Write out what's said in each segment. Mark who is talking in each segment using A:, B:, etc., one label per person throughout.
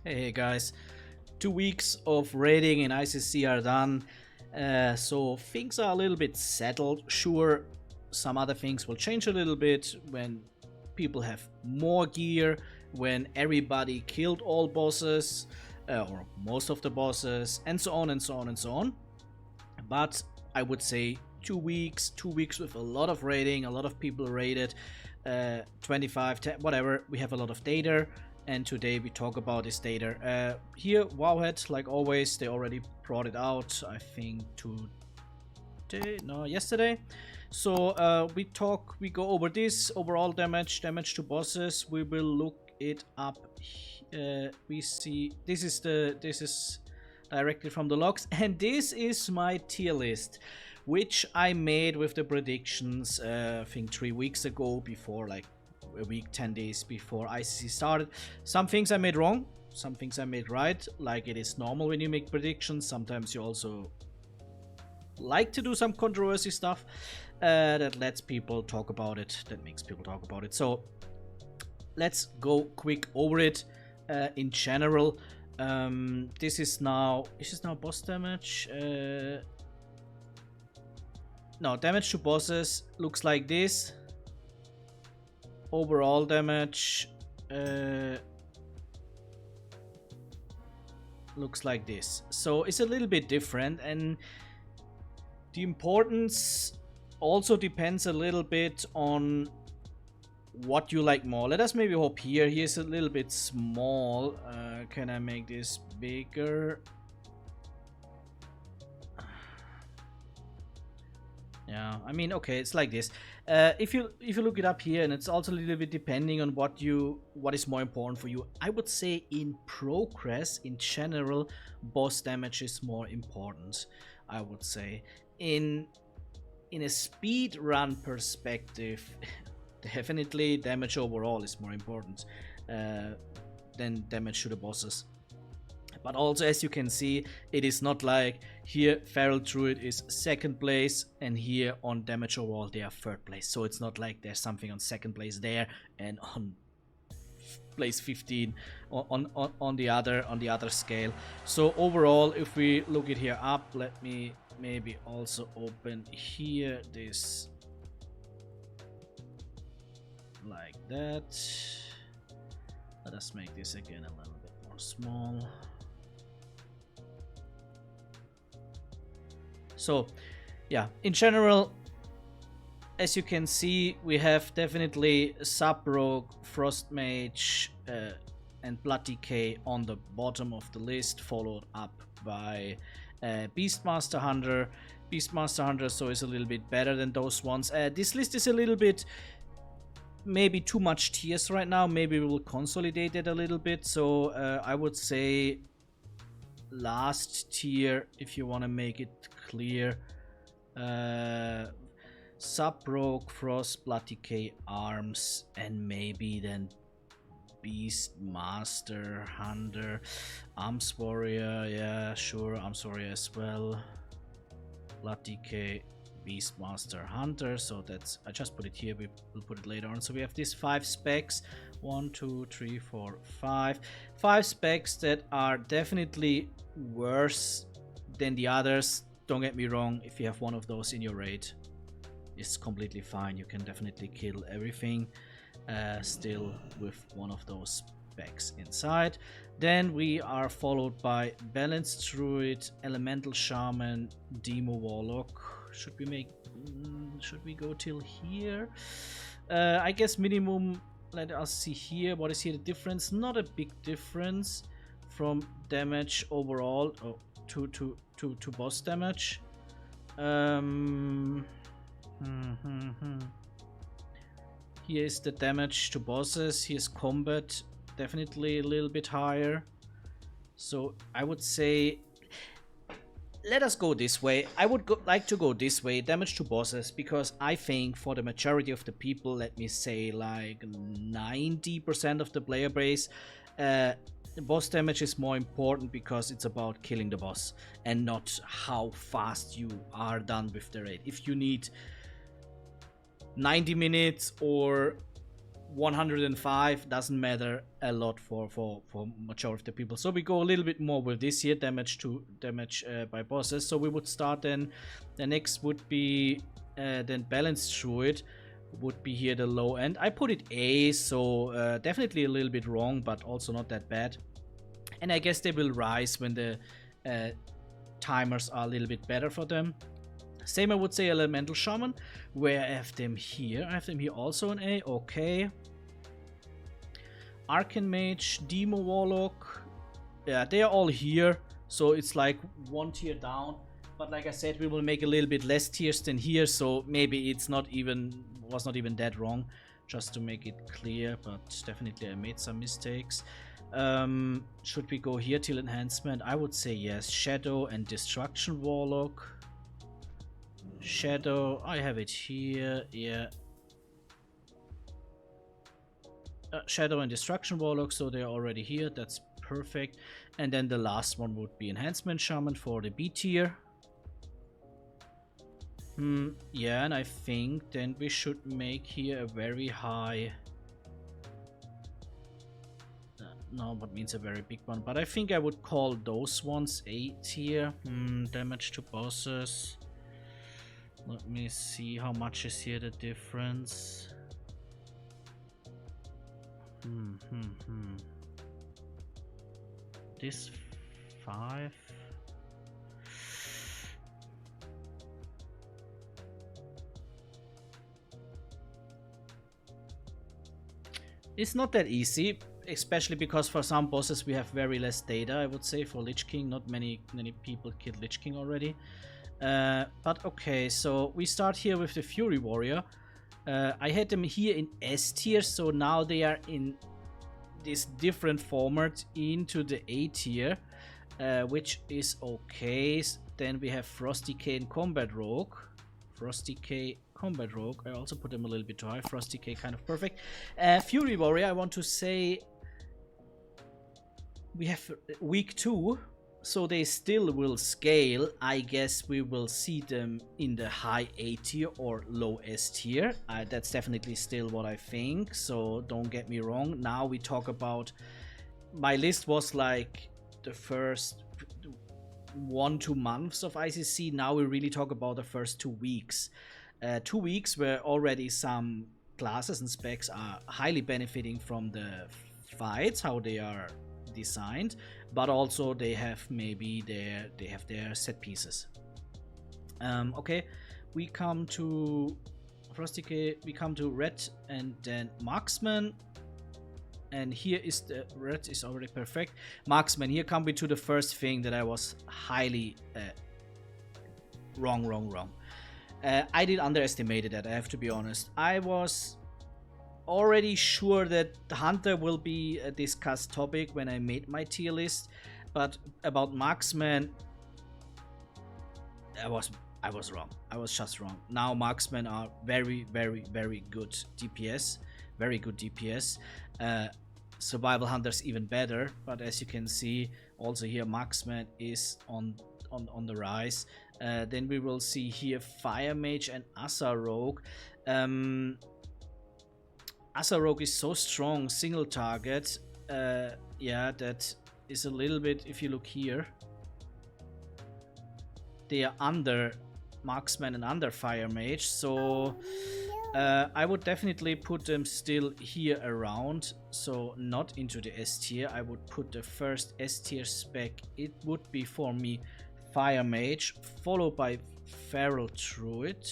A: Hey guys, 2 weeks of raiding in ICC are done, so things are a little bit settled. Sure, some other things will change a little bit when people have more gear, when everybody killed all bosses, or most of the bosses, and so on and so on and so on. But I would say 2 weeks with a lot of raiding, a lot of people raided, 25, 10, whatever. We have a lot of data, and today we talk about this data. Here, Wowhead, like always, they already brought it out, I think yesterday. So we go over this overall damage to bosses. We will look it up. We see this is directly from the logs, and this is my tier list, which I made with the predictions I think 3 weeks ago, before, like a week, 10 days before ICC started. Some things I made wrong, some things I made right, like it is normal when you make predictions. Sometimes you also like to do some controversy stuff that lets people talk about it, that makes people talk about it. So let's go quick over it. In general, this is now boss damage. No, damage to bosses looks like this. Overall damage looks like this. So it's a little bit different, and the importance also depends a little bit on what you like more. Let us maybe hop here. Here's a little bit small. Can I make this bigger? Yeah, I mean, okay, it's like this. If you look it up here, and it's also a little bit depending on what is more important for you. I would say in progress, in general, boss damage is more important. I would say in a speed run perspective, definitely damage overall is more important than damage to the bosses. But also, as you can see, it is not like here Feral Druid is 2nd place, and here on damage overall they are 3rd place. So it's not like there's something on 2nd place there and on place 15 on the other scale. So overall, if we look it here up, let me maybe also open here this like that. Let us make this again a little bit more small. So yeah, in general, as you can see, we have definitely Sub-Rogue, Frost Mage, and WotLK on the bottom of the list, followed up by Beastmaster Hunter. Beastmaster Hunter, so is a little bit better than those ones. This list is a little bit maybe too much tiers right now. Maybe we will consolidate it a little bit. So I would say last tier, if you want to make it clear, Sub-Rogue, Frost, WotLK, Arms, and maybe then Beastmaster Hunter, Arms Warrior, yeah, sure, Arms Warrior as well, WotLK, Beastmaster Hunter. So that's, I just put it here, we will put it later on. So we have these 5 specs, 1, 2, 3, 4, 5 specs that are definitely worse than the others. Don't get me wrong, if you have one of those in your raid, it's completely fine. You can definitely kill everything still with one of those specs inside. Then we are followed by Balanced Druid, Elemental Shaman, Demo Warlock. Should we go till here? I guess minimum. Let us see here. What is here the difference? Not a big difference from damage overall to boss damage. Here is the damage to bosses. Here's combat, definitely a little bit higher. So I would say, let us go this way. I would like to go this way, damage to bosses, because I think for the majority of the people, let me say like 90% of the player base, the boss damage is more important because it's about killing the boss and not how fast you are done with the raid. If you need 90 minutes or 105 doesn't matter a lot for majority of the people. So we go a little bit more with this here, damage by bosses. So we would start then, the next would be then balanced druid, would be here the low end. I put it A, so definitely a little bit wrong, but also not that bad. And I guess they will rise when the timers are a little bit better for them. Same I would say elemental shaman, where I have them here. I have them here also in A, okay. Arcane mage, demo warlock, yeah, they are all here, so it's like one tier down. But like I said, we will make a little bit less tiers than here, so maybe it's not even that wrong, just to make it clear. But definitely I made some mistakes. Should we go here till enhancement? I would say yes. Shadow and destruction warlock. Shadow, I have it here, yeah. Shadow and destruction warlock, so they're already here, that's perfect. And then the last one would be enhancement shaman for the B tier. Yeah, and I think then we should make here a very high, no, what means a very big one, but I think I would call those ones A tier. Damage to bosses. Let me see how much is here the difference. This 5. It's not that easy, especially because for some bosses we have very less data. I would say for Lich King, not many people killed Lich King already. But okay, so we start here with the Fury Warrior. I had them here in S tier, so now they are in this different format into the A tier, which is okay. Then we have Frosty K and Combat Rogue. Frosty K, Combat Rogue. I also put them a little bit too high. Frosty K, kind of perfect. Fury Warrior, I want to say we have week 2. So they still will scale. I guess we will see them in the high A tier or low S tier. That's definitely still what I think, so don't get me wrong. Now we talk about, my list was like the first 1-2 months of ICC. Now we really talk about the first 2 weeks. 2 weeks where already some classes and specs are highly benefiting from the fights, how they are designed, but also they have maybe their set pieces. Okay, we come to Frosty K, we come to red and then marksman, and here is the red is already perfect. Marksman, here come we to the first thing that I was highly wrong. I did underestimate that, I have to be honest. I was already sure that the hunter will be a discussed topic when I made my tier list, but about marksman, I was wrong. I was just wrong. Now marksmen are very good DPS, very good DPS. Survival hunters even better, but as you can see, also here marksman is on the rise. Then we will see here fire mage and Asa Rogue. Asa Rogue is so strong, single target. Yeah, that is a little bit, if you look here, they are under marksman and under fire mage, so I would definitely put them still here around, so not into the S tier. I would put the first S tier spec, it would be for me fire mage, followed by feral druid,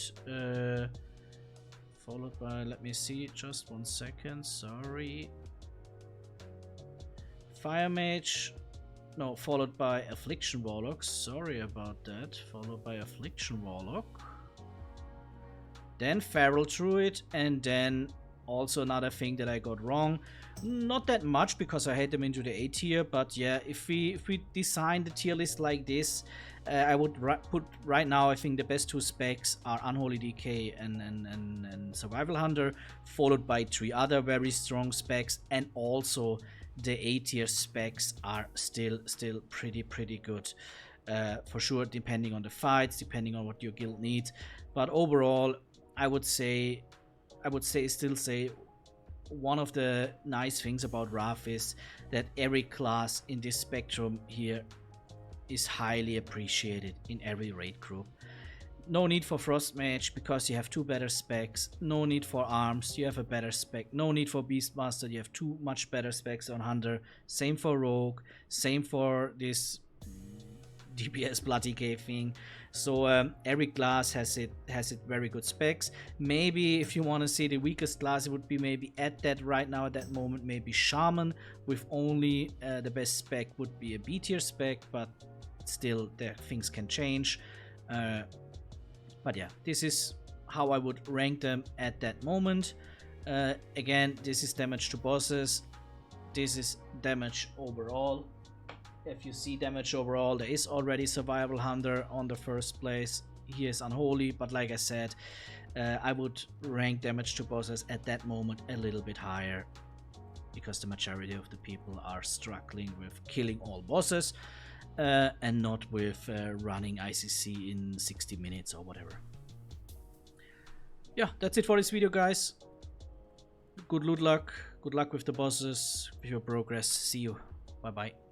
A: followed by, let me see, just 1 second, sorry. Fire mage, no, followed by affliction warlock, sorry about that, followed by affliction warlock. Then feral druid, and then also another thing that I got wrong. Not that much because I had them into the A tier, but yeah, if we design the tier list like this, I would put right now, I think the best 2 specs are Unholy DK and Survival Hunter, followed by 3 other very strong specs, and also the A tier specs are still pretty good. For sure, depending on the fights, depending on what your guild needs. But overall, I would say I would still say one of the nice things about RAF is that every class in this spectrum here is highly appreciated in every raid group. No need for Frost Mage because you have 2 better specs. No need for Arms, you have a better spec. No need for Beastmaster, you have 2 much better specs on Hunter. Same for Rogue, same for this DPS WotLK thing. So every class has it very good specs. Maybe if you want to see the weakest class, it would be maybe at that right now at that moment maybe Shaman with only the best spec would be a B tier spec, but still the things can change. But yeah, this is how I would rank them at that moment. Again, this is damage to bosses. This is damage overall. If you see damage overall, there is already Survival Hunter on the first place. He is Unholy, but like I said, I would rank damage to bosses at that moment a little bit higher, because the majority of the people are struggling with killing all bosses and not with running ICC in 60 minutes or whatever. Yeah, that's it for this video, guys. Good loot luck. Good luck with the bosses, with your progress. See you. Bye bye.